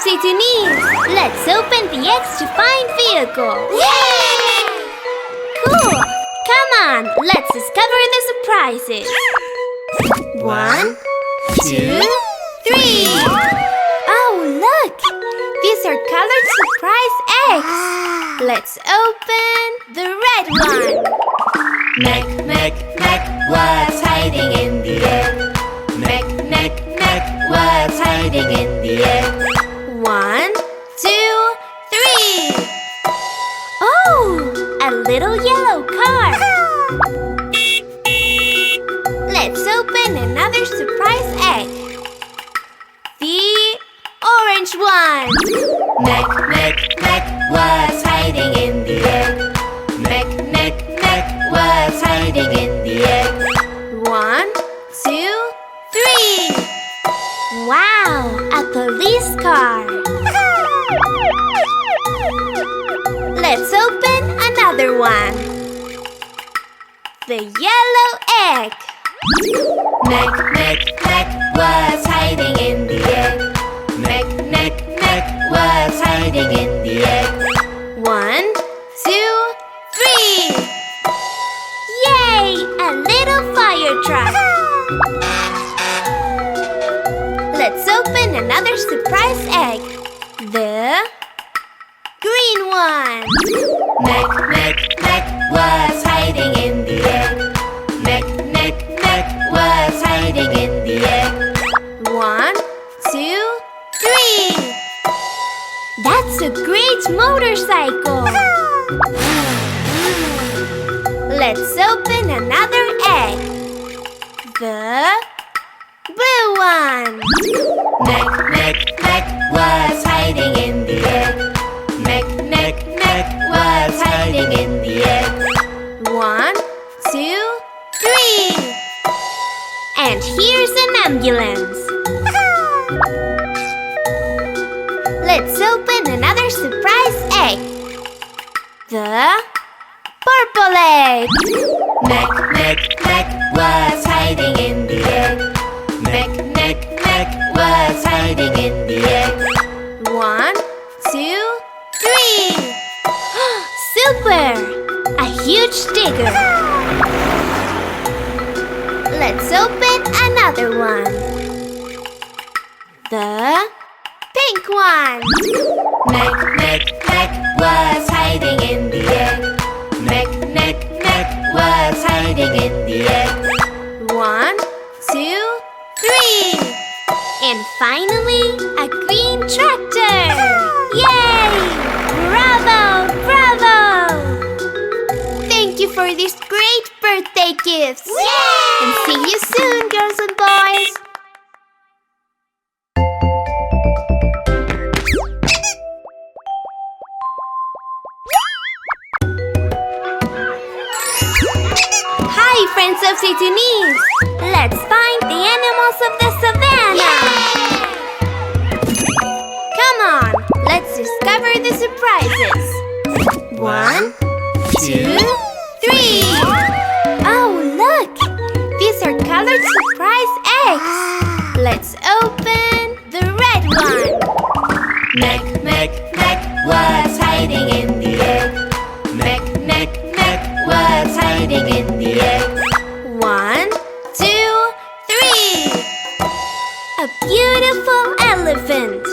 Titounis! Let's open the eggs to find vehicles! Yay! Cool! Come on, let's discover the surprises! 1, 2, 3! Oh, look! These are colored surprise eggs! Let's open the red one! Mek, mek, mek, what's hiding in the egg? Mek, mek, mek, what's hiding in the egg? 1, 2, 3! Oh, a little yellow car! Let's open another surprise egg! The orange one! Mek, mek, mek, what's hiding in the egg? Mek, mek, mek, what's hiding in the egg? 1, 2, 3! Wow, a police car! Let's open another one! The yellow egg! Mek, mek, mek, what's hiding in the egg? Mek, mek, mek, what's hiding in the egg? 1, 2, 3! Yay! A little fire truck! Let's open another surprise egg! The green one! Mek, mek, mek, what's hiding in the egg? Mek, mek, mek, what's hiding in the egg? 1, 2, 3! That's a great motorcycle! Let's open another egg! The blue one! Mek, mek, mek, what's hiding in the egg? Mek, mek, mek, what's hiding in the egg? 1, 2, 3! And here's an ambulance! Let's open another surprise egg! The purple egg! Mek, mek, mek, what's hiding in the egg? Mek, mek, mek, what's hiding in the egg? 1, 2, 3! Super! A huge digger! Let's open another one! The pink one! Mek, mek, mek, what's hiding in the egg? Mek, mek, mek, what's hiding in the egg? 1, 2, 3! And finally, a green tractor! Yay! Bravo! Bravo! Thank you for these great birthday gifts! Yay! And see you soon, girls and boys! Hi, friends of Titounis! Let's find the animals of the savannah! Come on, let's discover the surprises! 1, 2, 3! Oh, look! These are colored surprise eggs! Let's open the red one! Mek, mek, mek, what's hiding in the egg? Mek, mek, mek, what's hiding in the egg? 1, 2, 3! A beautiful elephant!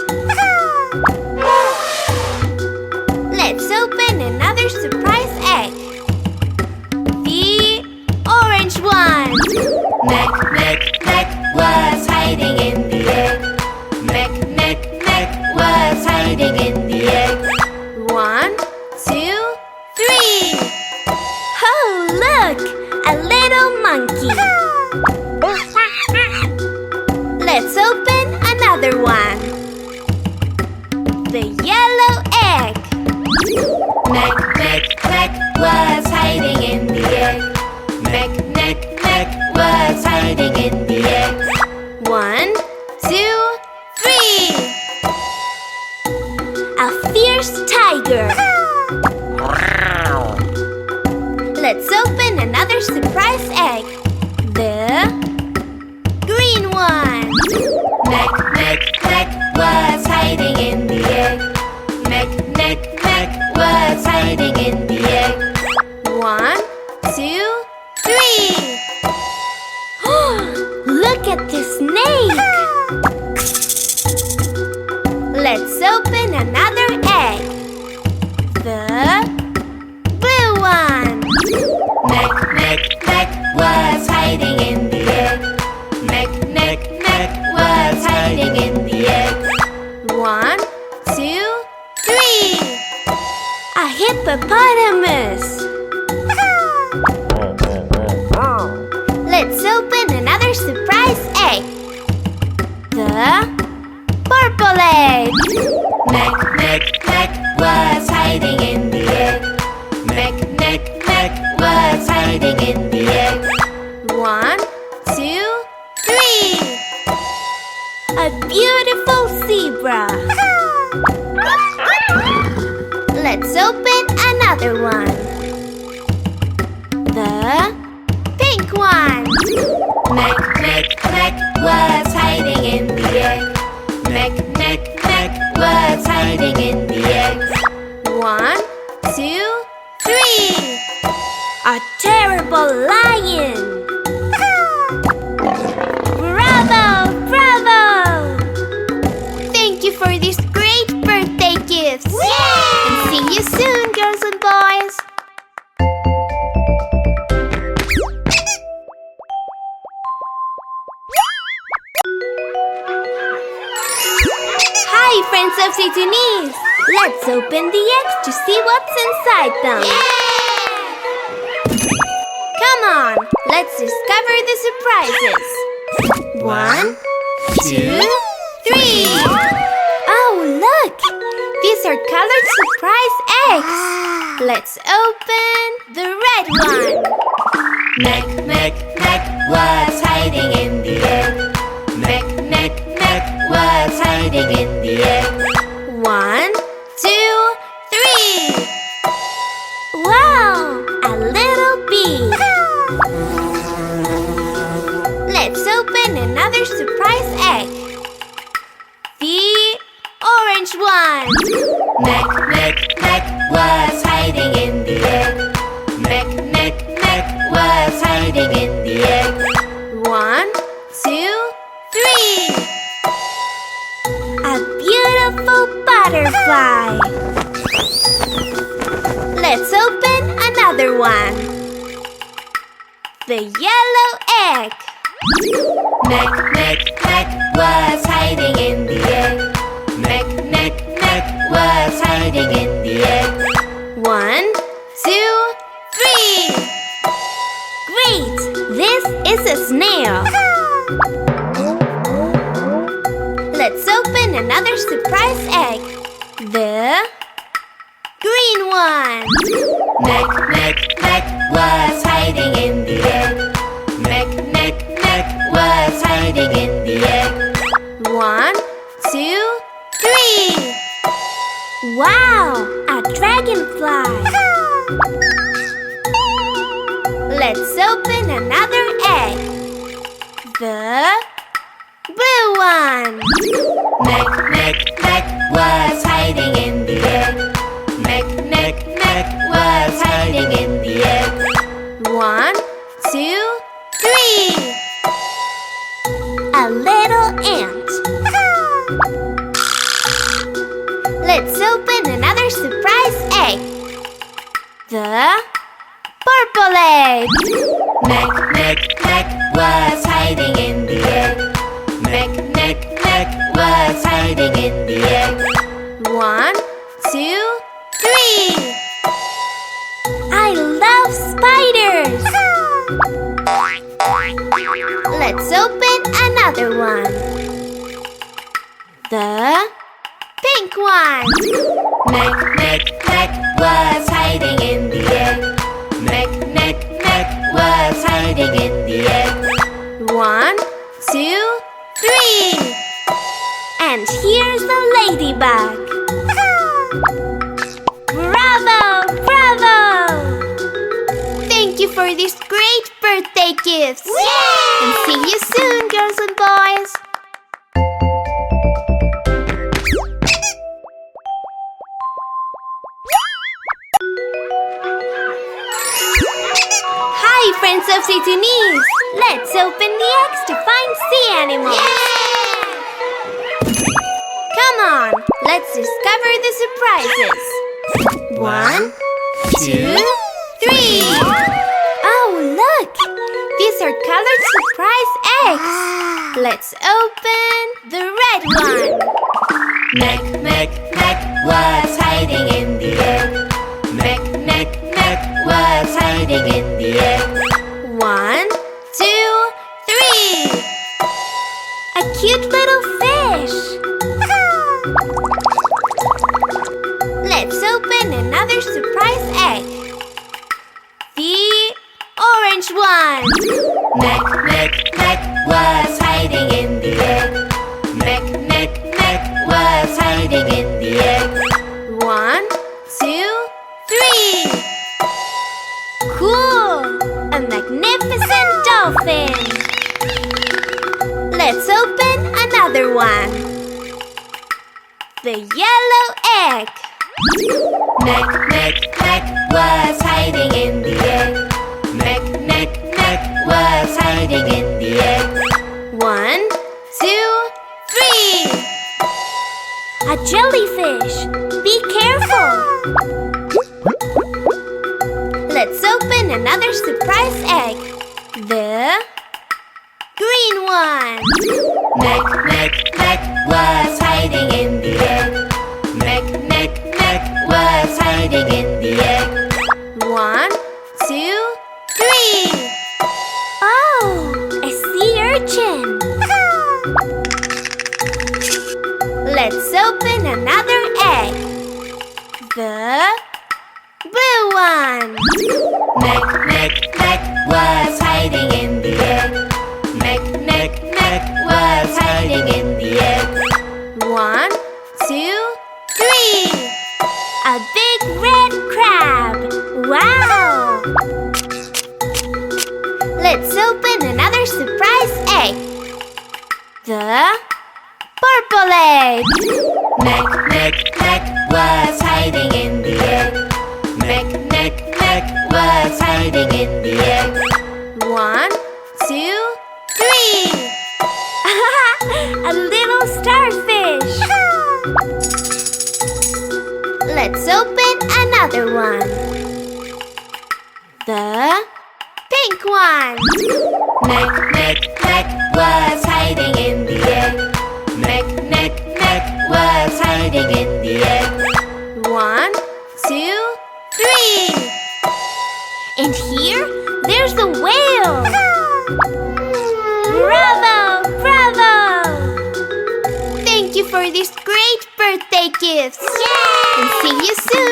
Let's open another surprise egg! The orange one! Mek, mek, mek, what's hiding in the egg? Mek, mek, mek, what's hiding in the egg? 1, 2, 3! Oh, look! A little monkey! Let's open another one! The yellow egg! Mek, mek, mek, what's hiding in the egg? Mek, mek, mek, what's hiding in the egg? 1, 2, 3! A fierce tiger! Let's open another surprise egg! The green one! Mek, mek, mek, what's hiding in hiding in the egg. 1, 2, 3. Look at the snake! Let's open another egg. The blue one. Meg was hiding in the egg. Meg was hiding in the egg. 1, 2, 3. A hippopotamus. Let's open another surprise egg. The purple egg. Meg was hiding in the egg. Meg was hiding in the egg. 1, 2, 3. A beautiful zebra. Let's open another one. The pink one. Meg was hiding in the egg. Meg was hiding in the egg. 1, 2, 3. A terrible lion. Bravo! Bravo! Thank you for these great birthday gifts. And see you soon, girls and boys. Hi, friends of Titounis! Let's open the eggs to see what's inside them. Come on, let's discover the surprises. 1, 2, 3. Oh, look! These are colored surprise eggs. Let's open the red one. Meg was hiding in the egg. Meg was hiding in the egg. 1, 2, 3. Wow! A little bee. Let's open another surprise egg. The orange one. Meg was hiding in the egg. Meg was hiding in the egg. 1, 2, 3. A beautiful butterfly. Let's open another one. The yellow egg. Meg was hiding in the egg. Meg was hiding in the egg. 1, 2, 3. Great! This is a snail. Let's open another surprise egg. The green one. Meg was hiding in the egg. Meg was hiding in the egg. 1, 2, 3. Wow! A dragonfly. Let's open another egg. The blue one. Meg was hiding in the egg. Meg was hiding in the egg. 1, 2, 3. A little ant. Let's open another surprise egg. The purple egg. Meg was hiding in the egg. Meg was hiding in the egg. 1, 2, 3. I love spiders. Let's open another one. The pink one. Meg was hiding in the egg. Meg was hiding in the egg. 1, 2, 3. And here's the ladybug. Bravo! Bravo! Thank you for these great birthday gifts. And see you soon, girls and boys. Hey friends of Titounis! Let's open the eggs to find sea animals! Yay! Come on, let's discover the surprises! 1, 2, 3! Oh, look! These are colored surprise eggs! Let's open the red one! Mek, mek, mek, what's hiding in the egg? Mek, mek, mek, what's hiding in the egg? 1, 2, 3! A cute little fish! Let's open another surprise egg! The orange one! Mek, mek, mek, what's hiding in the egg? Mek, mek, mek, what's hiding in the egg? 1, 2, 3! Cool! A magnificent dolphin! Let's open another one! The yellow egg! Mek, mek, mek, what's hiding in the egg? Mek, mek, mek, what's hiding in the egg? 1, 2, 3! A jellyfish! Be careful! Let's open another surprise egg! The green one! Mek, mek, mek, what's hiding in the egg? Mek, mek, mek, what's hiding in the egg? 1, 2, 3! Oh, a sea urchin! Let's open another egg! The blue one! Mek, mek, mek, what's hiding in the egg? Mek, mek, mek, what's hiding in the egg? 1, 2, 3! A big red crab! Wow! Let's open another surprise egg! The purple egg! Mek, mek, mek, what's hiding in the egg? Mek, mek, mek, what's hiding in the egg? 1, 2, 3! A little starfish! Let's open another one! The pink one! Mek, mek, mek, what's hiding in the egg? Mek, mek, mek, what's hiding in the egg? 1, 2, 3! And here, there's the whale! Bravo! Bravo! Thank you for these great birthday gifts! Yay! And see you soon!